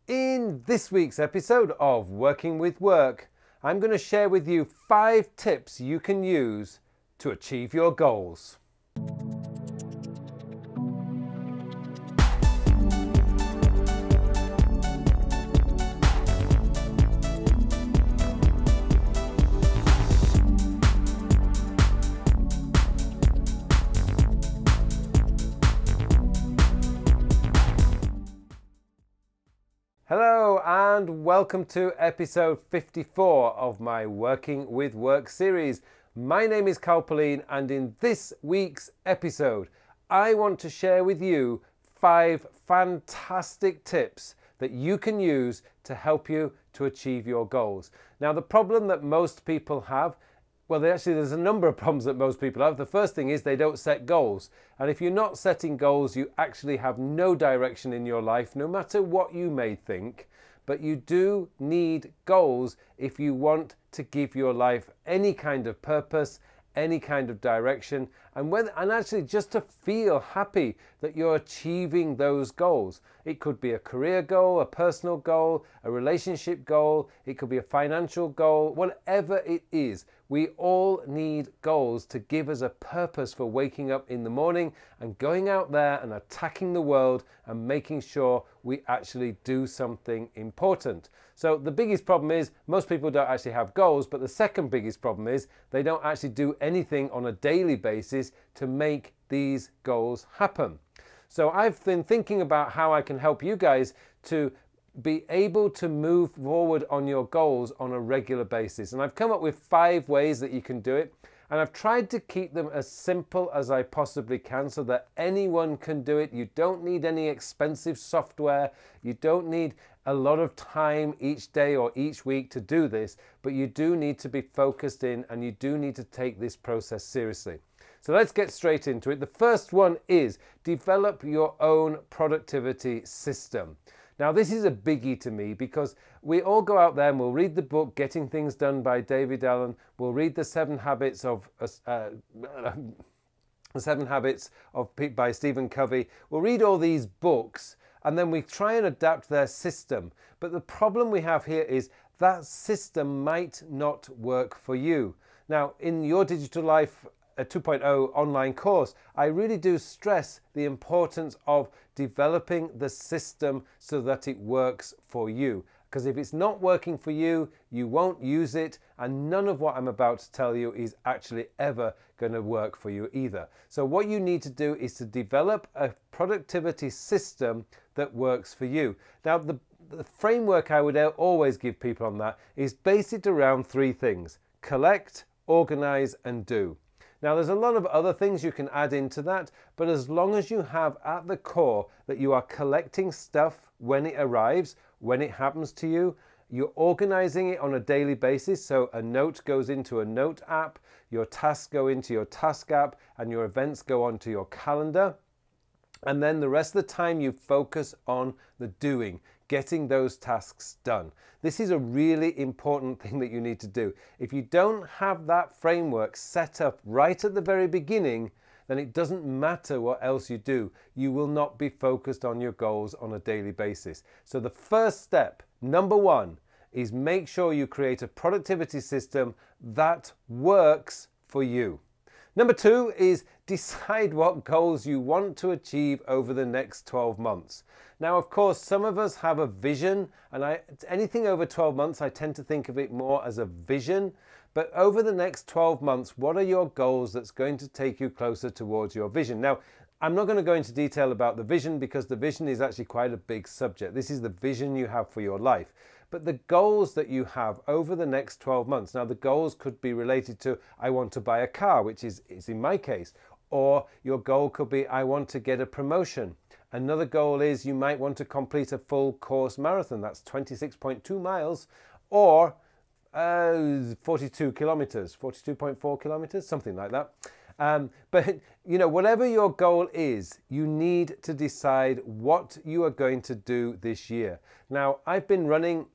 In this week's episode of Working with Work, I'm going to share with you 5 tips you can use to achieve your goals. Hello and welcome to episode 54 of my Working with Work series. My name is Carl Pauline, and in this week's episode I want to share with you 5 fantastic tips that you can use to help you to achieve your goals. Now, the problem that most people have, well, there's a number of problems that most people have. The first thing is they don't set goals. And if you're not setting goals, you actually have no direction in your life, no matter what you may think. But you do need goals if you want to give your life any kind of purpose, any kind of direction, and actually just to feel happy that you're achieving those goals. It could be a career goal, a personal goal, a relationship goal, it could be a financial goal, whatever it is. We all need goals to give us a purpose for waking up in the morning and going out there and attacking the world and making sure we actually do something important. So the biggest problem is most people don't actually have goals, but the second biggest problem is they don't actually do anything on a daily basis to make these goals happen. So I've been thinking about how I can help you guys to be able to move forward on your goals on a regular basis. And I've come up with 5 ways that you can do it. And I've tried to keep them as simple as I possibly can so that anyone can do it. You don't need any expensive software. You don't need a lot of time each day or each week to do this, but you do need to be focused in and you do need to take this process seriously. So let's get straight into it. The first one is develop your own productivity system. Now, this is a biggie to me because we all go out there and we'll read the book Getting Things Done by David Allen. We'll read the 7 Habits by Stephen Covey. We'll read all these books and then we try and adapt their system. But the problem we have here is that system might not work for you. Now, in your Digital Life 2.0 online course, I really do stress the importance of developing the system so that it works for you. Because if it's not working for you, you won't use it, and none of what I'm about to tell you is actually ever going to work for you either. So what you need to do is to develop a productivity system that works for you. Now, the framework I would always give people on that is based around 3 things: collect, organize, and do. Now, there's a lot of other things you can add into that, but as long as you have at the core that you are collecting stuff when it arrives, when it happens to you, you're organizing it on a daily basis, so a note goes into a note app, your tasks go into your task app, and your events go onto your calendar. And then the rest of the time you focus on the doing, getting those tasks done. This is a really important thing that you need to do. If you don't have that framework set up right at the very beginning, then it doesn't matter what else you do. You will not be focused on your goals on a daily basis. So the first step, number 1, is make sure you create a productivity system that works for you. Number 2 is decide what goals you want to achieve over the next 12 months. Now, of course, some of us have a vision, and anything over 12 months, I tend to think of it more as a vision. But over the next 12 months, what are your goals that's going to take you closer towards your vision? Now, I'm not going to go into detail about the vision because the vision is actually quite a big subject. This is the vision you have for your life. But the goals that you have over the next 12 months, now the goals could be related to, I want to buy a car, which is in my case, or your goal could be, I want to get a promotion. Another goal is you might want to complete a full course marathon, that's 26.2 miles, or 42 kilometers, 42.4 kilometers, something like that. But you know, whatever your goal is, you need to decide what you are going to do this year. Now, I've been running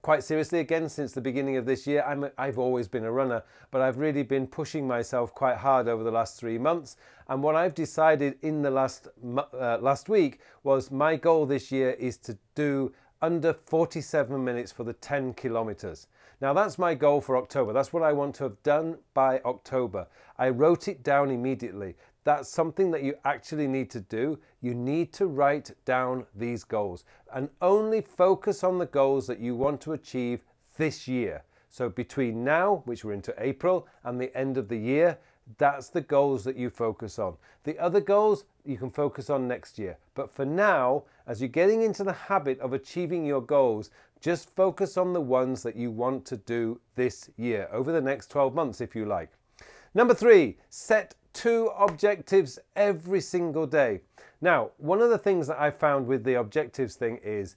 quite seriously again since the beginning of this year. I've always been a runner, but I've really been pushing myself quite hard over the last 3 months. And what I've decided in the last week was my goal this year is to do under 47 minutes for the 10 kilometers. Now that's my goal for October. That's what I want to have done by October. I wrote it down immediately. That's something that you actually need to do. You need to write down these goals and only focus on the goals that you want to achieve this year. So between now, which we're into April, and the end of the year, that's the goals that you focus on. The other goals you can focus on next year. But for now, as you're getting into the habit of achieving your goals, just focus on the ones that you want to do this year, over the next 12 months if you like. Number 3, set 2 objectives every single day. Now, one of the things that I found with the objectives thing is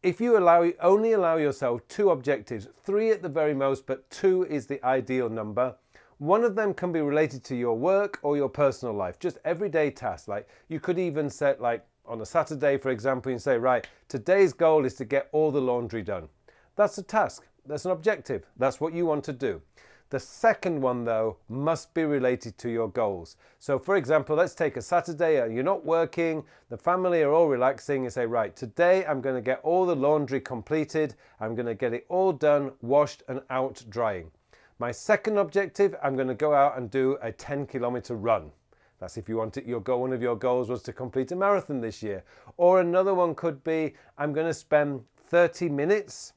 if you only allow yourself 2 objectives, 3 at the very most, but 2 is the ideal number. One of them can be related to your work or your personal life, just everyday tasks. Like you could even set, like on a Saturday, for example, and say, right, today's goal is to get all the laundry done. That's a task. That's an objective. That's what you want to do. The second one, though, must be related to your goals. So, for example, let's take a Saturday and you're not working, the family are all relaxing, and say, right, today I'm going to get all the laundry completed, I'm going to get it all done, washed and out drying. My second objective, I'm going to go out and do a 10-kilometer run. That's if you want it, one of your goals was to complete a marathon this year. Or another one could be, I'm going to spend 30 minutes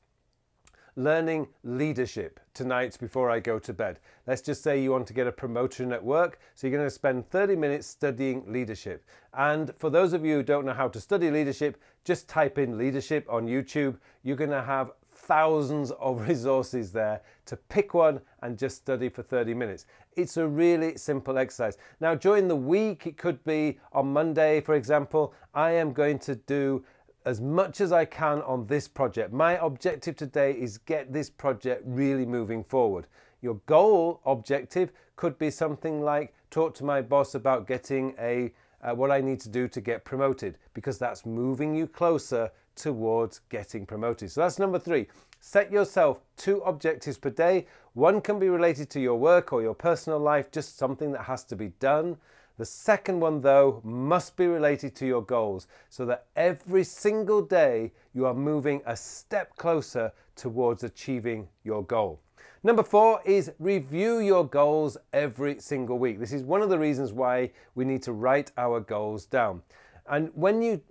learning leadership tonight before I go to bed. Let's just say you want to get a promotion at work, so you're going to spend 30 minutes studying leadership. And for those of you who don't know how to study leadership, just type in leadership on YouTube. You're going to have thousands of resources there to pick one and just study for 30 minutes. It's a really simple exercise. Now, during the week, it could be on Monday, for example, I am going to do as much as I can on this project. My objective today is get this project really moving forward. Your goal objective could be something like talk to my boss about getting what I need to do to get promoted, because that's moving you closer towards getting promoted. So that's number 3. Set yourself 2 objectives per day. One can be related to your work or your personal life, just something that has to be done. The second one, though, must be related to your goals, so that every single day you are moving a step closer towards achieving your goal. Number 4 is review your goals every single week. This is one of the reasons why we need to write our goals down. And when you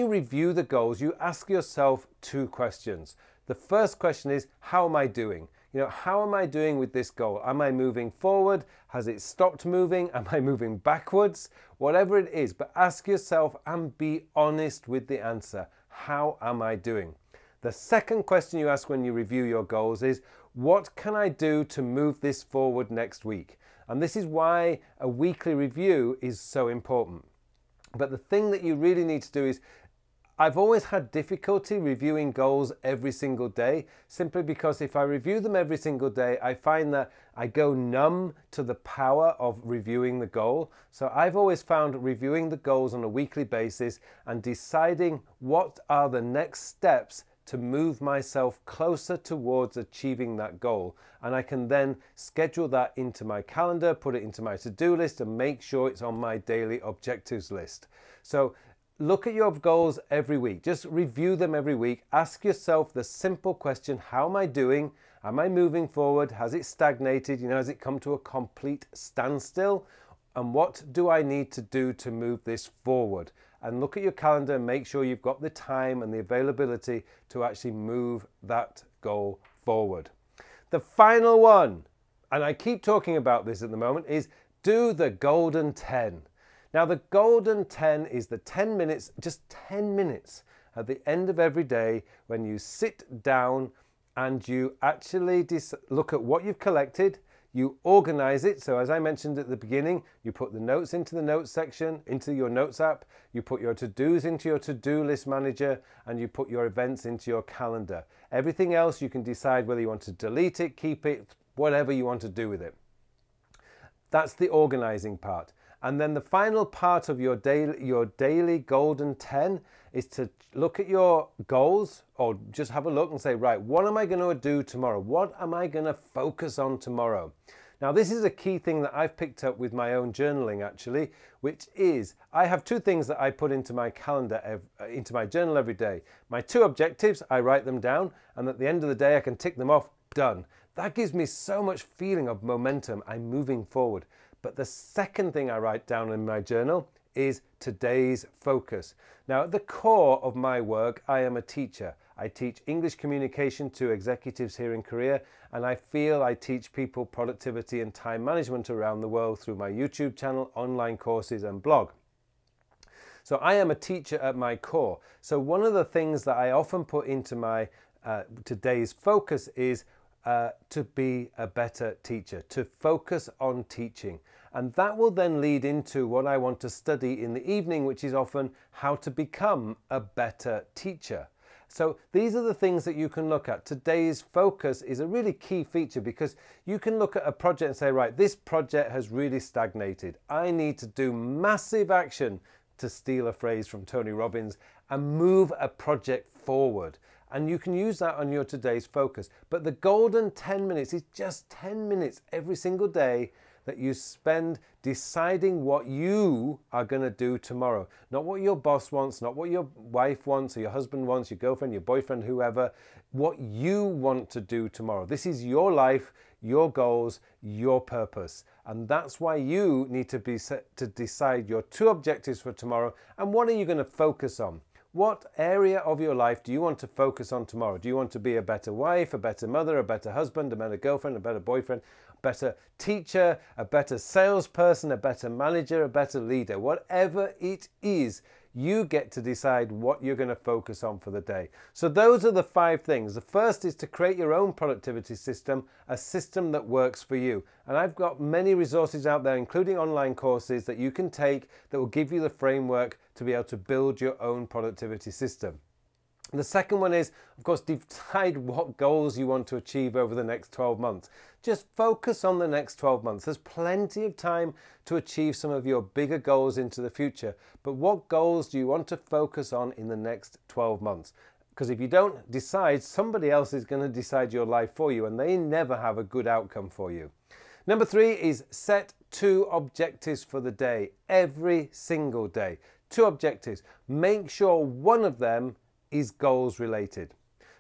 review the goals, you ask yourself 2 questions. The first question is, how am I doing? How am I doing with this goal? Am I moving forward? Has it stopped moving? Am I moving backwards? Whatever it is, but ask yourself and be honest with the answer. How am I doing? The second question you ask when you review your goals is, what can I do to move this forward next week? And this is why a weekly review is so important. But the thing that you really need to do is, I've always had difficulty reviewing goals every single day, simply because if I review them every single day, I find that I go numb to the power of reviewing the goal. So I've always found reviewing the goals on a weekly basis and deciding what are the next steps to move myself closer towards achieving that goal. And I can then schedule that into my calendar, put it into my to-do list, and make sure it's on my daily objectives list. So look at your goals every week. Just review them every week. Ask yourself the simple question, how am I doing? Am I moving forward? Has it stagnated? Has it come to a complete standstill? And what do I need to do to move this forward? And look at your calendar and make sure you've got the time and the availability to actually move that goal forward. The final one, and I keep talking about this at the moment, is do the golden 10. Now, the golden 10 is the 10 minutes, just 10 minutes at the end of every day when you sit down and you actually look at what you've collected, you organize it. So as I mentioned at the beginning, you put the notes into the notes section, into your notes app, you put your to-dos into your to-do list manager, and you put your events into your calendar. Everything else you can decide whether you want to delete it, keep it, whatever you want to do with it. That's the organizing part. And then the final part of your daily golden 10 is to look at your goals, or just have a look and say, right, what am I going to do tomorrow? What am I going to focus on tomorrow? Now, this is a key thing that I've picked up with my own journaling actually, which is I have two things that I put into my calendar, into my journal every day. My two objectives, I write them down, and at the end of the day I can tick them off, done. That gives me so much feeling of momentum. I'm moving forward. But the second thing I write down in my journal is today's focus. Now, at the core of my work, I am a teacher. I teach English communication to executives here in Korea, and I feel I teach people productivity and time management around the world through my YouTube channel, online courses, and blog. So I am a teacher at my core. So one of the things that I often put into my today's focus is to be a better teacher, to focus on teaching. And that will then lead into what I want to study in the evening, which is often how to become a better teacher. So these are the things that you can look at. Today's focus is a really key feature because you can look at a project and say, right, this project has really stagnated. I need to do massive action, to steal a phrase from Tony Robbins, and move a project forward. And you can use that on your today's focus. But the golden 10 minutes is just 10 minutes every single day that you spend deciding what you are going to do tomorrow. Not what your boss wants, not what your wife wants, or your husband wants, your girlfriend, your boyfriend, whoever. What you want to do tomorrow. This is your life, your goals, your purpose. And that's why you need to decide your two objectives for tomorrow and what are you going to focus on. What area of your life do you want to focus on tomorrow? Do you want to be a better wife, a better mother, a better husband, a better girlfriend, a better boyfriend, a better teacher, a better salesperson, a better manager, a better leader? Whatever it is, you get to decide what you're going to focus on for the day. So those are the 5 things. The first is to create your own productivity system, a system that works for you. And I've got many resources out there, including online courses that you can take that will give you the framework to be able to build your own productivity system. The second one is, of course, decide what goals you want to achieve over the next 12 months. Just focus on the next 12 months. There's plenty of time to achieve some of your bigger goals into the future. But what goals do you want to focus on in the next 12 months? Because if you don't decide, somebody else is going to decide your life for you, and they never have a good outcome for you. Number 3 is set 2 objectives for the day, every single day. 2 objectives. Make sure one of them is goals related.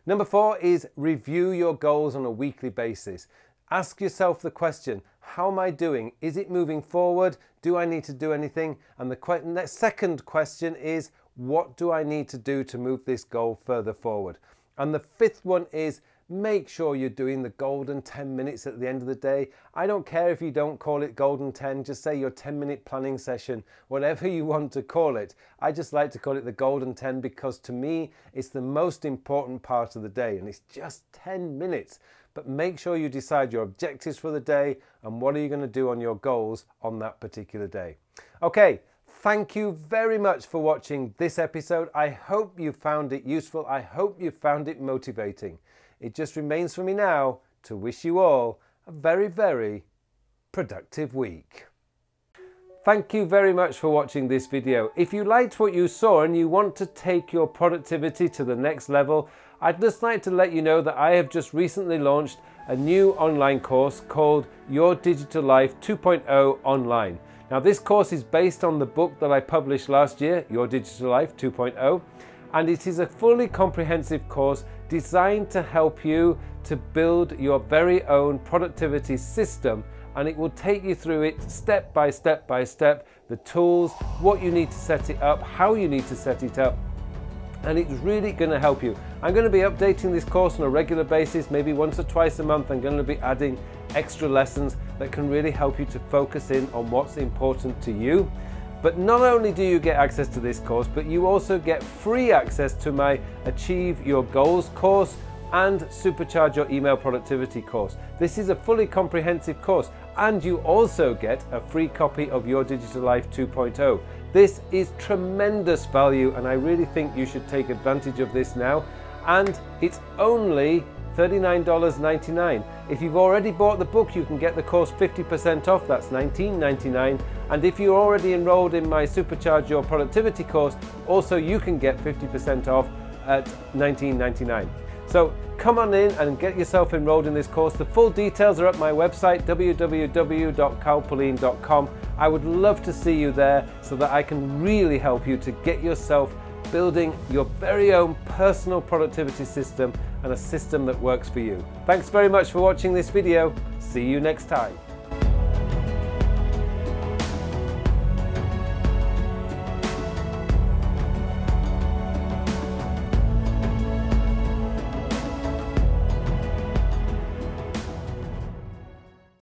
Number 4 is review your goals on a weekly basis. Ask yourself the question, how am I doing? Is it moving forward? Do I need to do anything? And the second question is, what do I need to do to move this goal further forward? And the 5th one is, make sure you're doing the golden 10 minutes at the end of the day. I don't care if you don't call it golden 10, just say your 10-minute planning session, whatever you want to call it. I just like to call it the golden 10 because to me, it's the most important part of the day and it's just 10 minutes. But make sure you decide your objectives for the day and what are you going to do on your goals on that particular day. Okay. Thank you very much for watching this episode. I hope you found it useful. I hope you found it motivating. It just remains for me now to wish you all a very, very productive week. Thank you very much for watching this video. If you liked what you saw and you want to take your productivity to the next level, I'd just like to let you know that I have just recently launched a new online course called Your Digital Life 2.0 Online. Now, this course is based on the book that I published last year, Your Digital Life 2.0, and it is a fully comprehensive course designed to help you to build your very own productivity system, and it will take you through it step by step by step, the tools, what you need to set it up, how you need to set it up, and it's really going to help you. I'm going to be updating this course on a regular basis, maybe once or twice a month. I'm going to be adding extra lessons that can really help you to focus in on what's important to you. But not only do you get access to this course, but you also get free access to my Achieve Your Goals course and Supercharge Your Email Productivity course. This is a fully comprehensive course, and you also get a free copy of Your Digital Life 2.0. This is tremendous value, and I really think you should take advantage of this now. And it's only $39.99. If you've already bought the book, you can get the course 50% off, that's $19.99. And if you're already enrolled in my Supercharge Your Productivity course, also you can get 50% off at $19.99. So come on in and get yourself enrolled in this course. The full details are at my website, www.carlpauline.com. I would love to see you there so that I can really help you to get yourself building your very own personal productivity system and a system that works for you. Thanks very much for watching this video. See you next time.